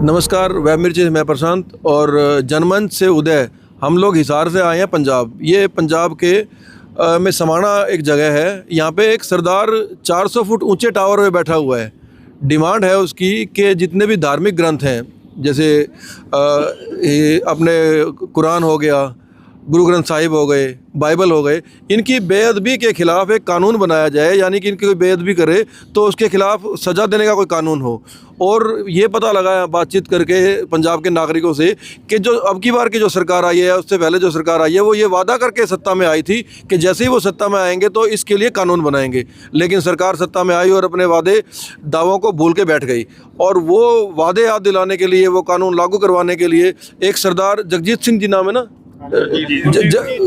नमस्कार, वेब मिर्ची से मैं प्रशांत और जनमंच से उदय। हम लोग हिसार से आए हैं पंजाब। ये पंजाब के में समाना एक जगह है। यहाँ पे एक सरदार 400 फुट ऊंचे टावर में बैठा हुआ है। डिमांड है उसकी कि जितने भी धार्मिक ग्रंथ हैं, जैसे ये अपने कुरान हो गया, गुरु ग्रंथ साहिब हो गए, बाइबल हो गए, इनकी बेअदबी के खिलाफ एक कानून बनाया जाए। यानी कि इनकी कोई बेअदबी करे तो उसके खिलाफ सज़ा देने का कोई कानून हो। और ये पता लगा बातचीत करके पंजाब के नागरिकों से कि जो अब की बार की जो सरकार आई है, उससे पहले जो सरकार आई है, वो ये वादा करके सत्ता में आई थी कि जैसे ही वो सत्ता में आएंगे तो इसके लिए कानून बनाएंगे। लेकिन सरकार सत्ता में आई और अपने वादे दावों को भूल के बैठ गई। और वो वादे याद दिलाने के लिए, वो कानून लागू करवाने के लिए एक सरदार जगजीत सिंह जी नाम है ना,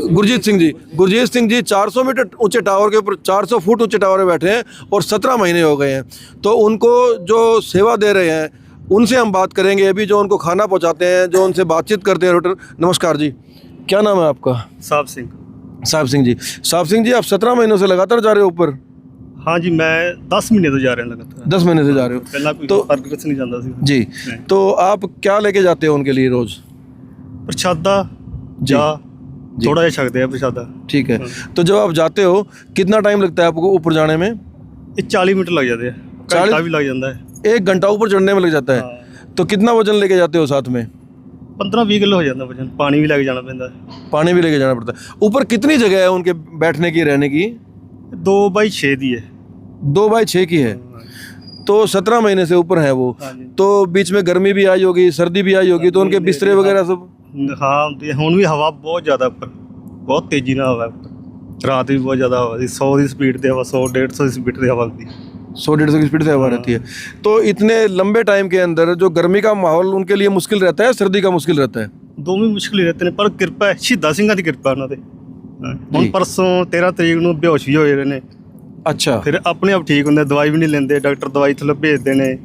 गुरजीत सिंह जी 400 मीटर ऊंचे टावर के ऊपर, 400 फुट ऊंचे टावर में बैठे हैं और 17 महीने हो गए हैं। तो उनको जो सेवा दे रहे हैं उनसे हम बात करेंगे अभी, जो उनको खाना पहुंचाते हैं, जो उनसे बातचीत करते हैं। नमस्कार जी, क्या नाम है आपका? साहब सिंह जी, आप 17 महीनों से लगातार जा रहे हो ऊपर? हाँ जी, मैं 10 महीने तो जा रहे हैं लगातार। 10 महीने से जा रहे हो? पहला कोई तो परगट नहीं जाता सी जी, तो आप क्या लेके जाते हो उनके लिए रोज? प्रसादा जा थोड़ा जा सकते हैं प्रसादा। ठीक है। तो जब आप जाते हो कितना टाइम लगता है आपको ऊपर जाने में? ये 40 मिनट लग जाते हैं, घंटा भी लग जाता है। 1 घंटा ऊपर चढ़ने में लग जाता है। हाँ। तो कितना वजन लेके जाते हो साथ में? 15-20 किलो हो जाता वजन। पानी भी लेके जाना पड़ता है। पानी भी लेके जाना पड़ता है। ऊपर कितनी जगह है उनके बैठने की, रहने की? 2x6 दी है। 2x6 की है। तो 17 महीने से ऊपर है वो। हाँ जी। तो बीच में गर्मी भी आई होगी, सर्दी भी आई होगी, तो उनके बिस्तरे वगैरह सब? हाँ, ਹੁਣ ਵੀ हवा बहुत ज़्यादा ऊपर, बहुत तेज़ी ना हवा ऊपर। रात भी बहुत ज़्यादा हवा थी, 100 की स्पीड से हवा, 100-150 की स्पीड से हवा थी। 100-150 की स्पीड से हवा रहती है। तो इतने लंबे टाइम के अंदर जो गर्मी का माहौल उनके लिए मुश्किल रहता है, सर्दी का मुश्किल रहता है? ਦੋਵੇਂ ਮੁਸ਼ਕਿਲ ਹੀ रहते ਨੇ, ਪਰ ਕਿਰਪਾ ਹੈ ਸ਼ਹੀਦਾਂ ਸਿੰਘਾਂ ਦੀ ਕਿਰਪਾ ਉਹਨਾਂ ਤੇ। ਹੁਣ ਪਰਸੋਂ 13 ਤਰੀਕ ਨੂੰ ਬੇਹੋਸ਼ ਵੀ ਹੋਏ ਰਹੇ ਨੇ। ਅੱਛਾ। ਫਿਰ ਆਪਣੇ ਆਪ ਠੀਕ ਹੁੰਦੇ, ਦਵਾਈ ਵੀ ਨਹੀਂ ਲੈਂਦੇ, ਡਾਕਟਰ ਦਵਾਈ ਥੱਲੇ ਭੇਜਦੇ ਨੇ।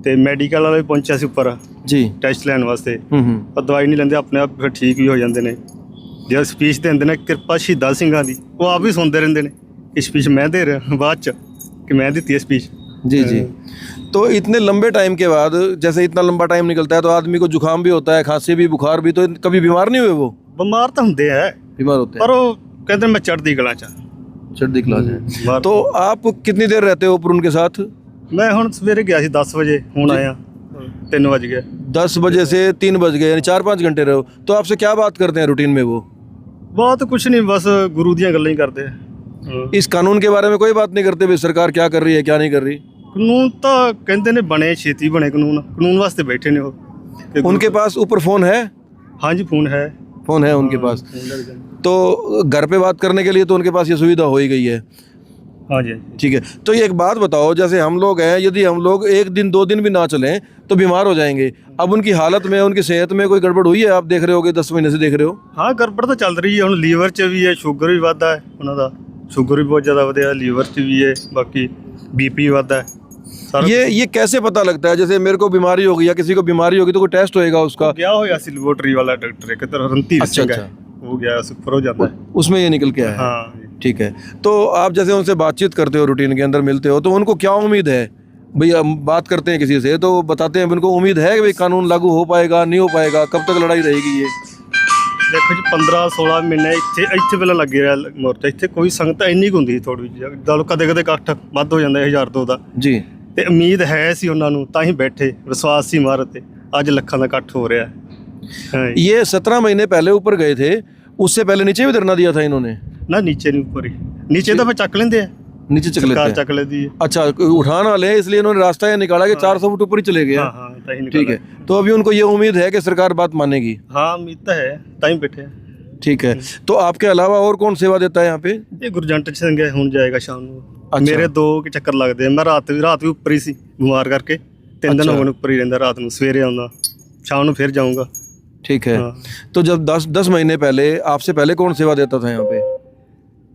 ਤੇ ਮੈਡੀਕਲ ਵਾਲੇ ਵੀ ਪਹੁੰਚਿਆ ਸੀ ਉੱਪਰ ਜੀ ਟੈਸਟ ਲੈਣ ਵਾਸਤੇ, ਪਰ ਦਵਾਈ ਨਹੀਂ ਲੈਂਦੇ, ਆਪਣੇ ਆਪ ਫਿਰ ਠੀਕ ਵੀ ਹੋ ਜਾਂਦੇ ਨੇ। ਜਦੋਂ ਸਪੀਚ ਦਿੰਦੇ ਨੇ ਕਿਰਪਾ ਸ਼ਹੀਦਾਂ ਸਿੰਘਾਂ ਦੀ, ਉਹ ਆਪ ਵੀ ਸੁਣਦੇ ਰਹਿੰਦੇ ਨੇ ਕਿ ਸਪੀਚ ਮੈਂ ਦੇ ਰਿਹਾ ਬਾਅਦ ਚ कि मैं दी थी स्पीच। जी। तो इतने लंबे टाइम के बाद, जैसे इतना लंबा टाइम निकलता है तो आदमी को जुकाम भी होता है, खांसी भी, बुखार भी, तो कभी बीमार नहीं हुए वो? बीमार तो होंगे है, बीमार होते हैं, पर वो कहते हैं मैं चढ़ती कला च। चढ़ती कला है। तो आप कितनी देर रहते हो ऊपर उनके साथ? मैं हुण सवेरे गया सी 10 बजे, हुण आया 3 बज गए। 10 बजे से 3 बज गए, यानी 4-5 घंटे रहो। तो आपसे क्या बात करते हैं रूटीन में वो? बात कुछ नहीं, बस गुरु दियां गल्लां ही करते हैं। इस कानून के बारे में कोई बात नहीं करते भी सरकार क्या कर रही है, क्या नहीं कर रही? कानून तो कहते ने बने, छेती बने कानून वास्ते बैठे ने वो। उनके पास ऊपर फ़ोन है? हाँ जी, फ़ोन है उनके पास। तो घर पे बात करने के लिए तो उनके पास ये सुविधा हो ही गई है। हाँ जी। ठीक है। तो ये एक बात बताओ, जैसे हम लोग हैं, यदि हम लोग 1 दिन 2 दिन भी ना चलें तो बीमार हो जाएंगे। अब उनकी हालत में, उनकी सेहत में कोई गड़बड़ हुई है? आप देख रहे होगे, 10 महीने से देख रहे हो। हाँ, गड़बड़ तो चल रही है। हुण लीवर च भी है, शुगर भी वाधा है उन्हों का, शुगर भी बहुत ज़्यादा वधिया, लीवर च भी है, बाकी BP वाधा है। ये कैसे पता लगता है? जैसे मेरे को बीमारी होगी या किसी को बीमारी होगी तो कोई टेस्ट होएगा उसका? गया होया सी लेबोरेटरी वाला डॉक्टर एक तरह रणधीर सिंह है, वो गया सुपर हो जाता है, उसमें ये निकल के आया है। हाँ। ठीक है। तो आप जैसे उनसे बातचीत करते हो, रूटीन के अंदर मिलते हो, तो उनको क्या उम्मीद है? भाई हम बात करते हैं किसी से तो बताते हैं, उनको उम्मीद है कि भाई कानून लागू हो पाएगा, नहीं हो पाएगा, कब तक लड़ाई रहेगी ये? देखो जी, 15-16 महीने ਇੱਥੇ ਪਹਿਲਾਂ ਲੱਗੇ ਰਿਹਾ ਮੋਰਚਾ। ਇੱਥੇ ਕੋਈ ਸੰਗਤ ਇੰਨੀ ਕੁ ਹੁੰਦੀ ਥੋੜੀ ਜਿਹੀ, ਚਲੋ ਕਦੇ ਇਕੱਠ ਵੱਧ ਹੋ ਜਾਂਦਾ 1000-2 ਦਾ ਜੀ। ਤੇ ਉਮੀਦ ਹੈ ਸੀ ਉਹਨਾਂ ਨੂੰ, ਤਾਂ ਹੀ ਬੈਠੇ, ਵਿਸ਼ਵਾਸ ਸੀ ਮਾਰਤ ਤੇ ਅੱਜ ਲੱਖਾਂ ਦਾ ਇਕੱਠ ਹੋ ਰਿਹਾ है। ये 17 महीने पहले ऊपर गए थे, उससे पहले नीचे भी धरना दिया था इन्होंने? ना नीचे नहीं, ऊपर ही। नीचे तो फिर चक लेंगे, नीचे चक लेते हैं, चक लेती है। अच्छा, उठाना ले, इसलिए इन्होंने रास्ता ये निकाला कि 400 फुट ऊपर ही चले गए। हाँ, ठीक है। तो अभी उनको ये उम्मीद है कि सरकार बात मानेगी? हाँ, उम्मीद तो है, ताई बैठे हैं। ठीक है। तो आपके अलावा और कौन सेवा देता है यहाँ पे? ये गुरजंट सिंह है, हुण जाएगा शाम को। अच्छा। मेरे 2 के चक्कर लगते हैं। मैं रात भी ऊपर ही सी, बीमार करके 3 दिन हो गए ऊपर ही रहता। रात को सवेरे आऊँगा, शाम को फिर जाऊँगा। ठीक है। हाँ। तो जब 10 महीने पहले, आपसे पहले कौन सेवा देता था यहाँ पे?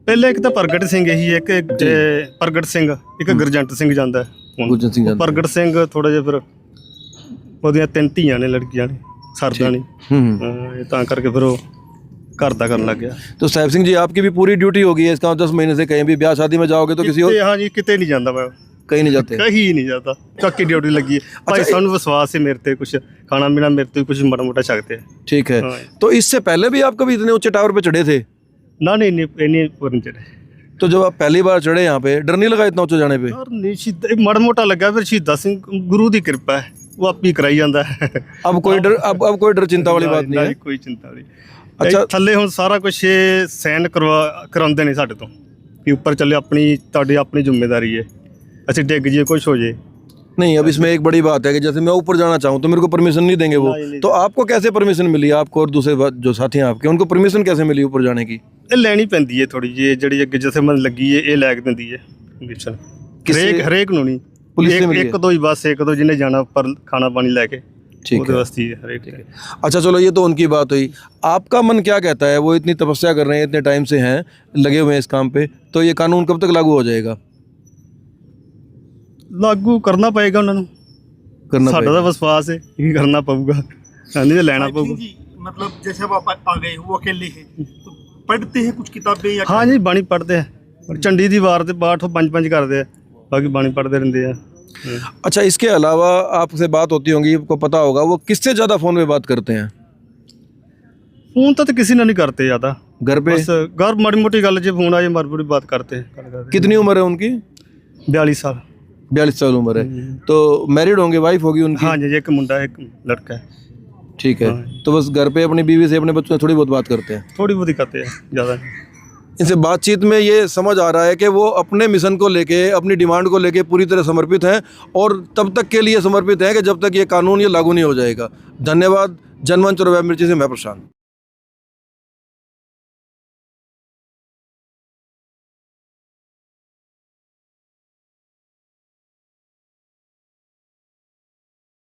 पहले एक तो प्रगट सिंह ही, एक प्रगट सिंह, एक गुरजंट सिंह जाता है। गुरजंट सिंह जाता है। प्रगट सिंह थोड़ा जिहा फिर ਉਹਦੀਆਂ 3 ਧੀਆਂ ਨੇ, ਲੜਕੀਆਂ ਨੇ, ਸਰਦਾ ਨਹੀਂ, ਤਾਂ ਕਰਕੇ ਫਿਰ ਉਹ घर दा करन लग गया। तो साहिब सिंह जी, आपकी भी पूरी ड्यूटी होगी है इसका? 10 महीने से कहीं भी ब्याह शादी में जाओगे तो किसी और? हाँ जी, किते नहीं जाता मैं, कहीं नहीं जाते? कहीं नहीं जाता, काकी ड्यूटी लगी है भाई, सानू विश्वास है मेरे ते, कुछ खाना पीना मेरे ते कुछ माड़ा मोटा छकते हैं। ठीक है। हाँ। तो इससे पहले भी आप कभी इतने ऊंचे टावर पे चढ़े थे? ना नहीं नहीं पर नहीं चढ़े। तो जब आप पहली बार चढ़े यहाँ पे, डर नहीं लगा इतना ऊंचे जाने पे? यार नहीं, शहीद माड़ा मोटा लगा, फिर शहीदा सिंह गुरु की कृपा है, वो आप ही कराई जाता है। अब कोई डर, अब कोई डर चिंता वाली बात नहीं है? कोई चिंता नहीं। अच्छा। थੱਲੇ ਹੁਣ ਸਾਰਾ ਕੁਝ ਸੈਨ ਕਰਾਉਂਦੇ ਨੇ ਸਾਡੇ ਤੋਂ ਕਿ ਉੱਪਰ ਚੱਲੇ, ਆਪਣੀ ਤੁਹਾਡੀ ਆਪਣੀ ਜ਼ਿੰਮੇਵਾਰੀ ਹੈ, ਅਸੀਂ ਡਿੱਗ ਜਾਈਏ ਕੁਝ ਹੋ ਜਾਏ। नहीं, अब इसमें एक बड़ी बात है कि जैसे मैं ऊपर जाना चाहूँ तो मेरे को परमिशन नहीं देंगे वो। नहीं। तो आपको कैसे परमिशन मिली, आपको और दूसरे जो साथी हैं आपके, उनको परमिशन कैसे मिली ऊपर जाने की? ਇਹ ਲੈਣੀ ਪੈਂਦੀ ਹੈ ਥੋੜੀ ਜਿਹੀ, ਜਿਹੜੀ ਅੱਗੇ ਜਿੱਥੇ ਮਨ ਲੱਗੀ ਹੈ ਇਹ ਲੈ ਕੇ ਦਿੰਦੀ ਹੈ ਪਰਮਿਸ਼ਨ। ਹਰੇਕ ਨੂੰ ਨਹੀਂ, पुलिस से मिली है? ਇੱਕ ਦੋ ਹੀ ਬਸ, ਇੱਕ ਦੋ ਜਿਹਨੇ ਜਾਣਾ ਉੱਪਰ ਖਾਣਾ ਪਾਣੀ ਲੈ ਕੇ, ठीक ਉਹਦੇ है। ਵਾਸਤੇ ਹੀ ਹੈ ਹਰੇਕ। अच्छा चलो, ये तो उनकी बात हुई। आपका मन क्या कहता है? वो इतनी तपस्या कर रहे हैं, इतने टाइम से हैं लगे हुए हैं इस काम पे, तो ये कानून कब तक लागू हो जाएगा? ਲਾਗੂ ਕਰਨਾ ਪਏਗਾ ਉਹਨਾਂ ਨੂੰ, करना ਸਾਡਾ पड़ेगा। ਤਾਂ ਵਿਸ਼ਵਾਸ ਹੈ ਇਹ ਕਰਨਾ पऊगा, नहीं तो लेना पऊगा। जी, मतलब जैसे अब आप आ गए वो अकेले हैं तो पढ़ते हैं कुछ किताबें या हाँ जी, बाणी पढ़ते हैं, चंडी दी वार ते पाठ 5-5 करते हैं, बाकी बाणी पढ़ते रहते हैं। अच्छा, इसके अलावा आपसे बात होती होंगी, आपको पता होगा वो किससे ज़्यादा फ़ोन पे बात करते हैं? फोन तो किसी ने नहीं करते ज़्यादा, घर पे? बस घर माड़ी मोटी गल जो फोन आए माड़ी मोटी बात करते हैं। कितनी उम्र है उनकी? 42 साल। 42 साल उम्र है। तो मैरिड होंगे, वाइफ होगी उनकी? हाँ जी, एक मुंडा एक लड़का है। ठीक है। हाँ। तो बस घर पे अपनी बीवी से, अपने बच्चों से थोड़ी बहुत बात करते हैं? थोड़ी बहुत ही करते हैं, ज़्यादा नहीं। इनसे बातचीत में ये समझ आ रहा है कि वो अपने मिशन को लेके, अपनी डिमांड को लेके पूरी तरह समर्पित हैं, और तब तक के लिए समर्पित हैं कि जब तक ये कानून ये लागू नहीं हो जाएगा। धन्यवाद। जनमंच और वेब मिर्ची से मैं प्रशांत।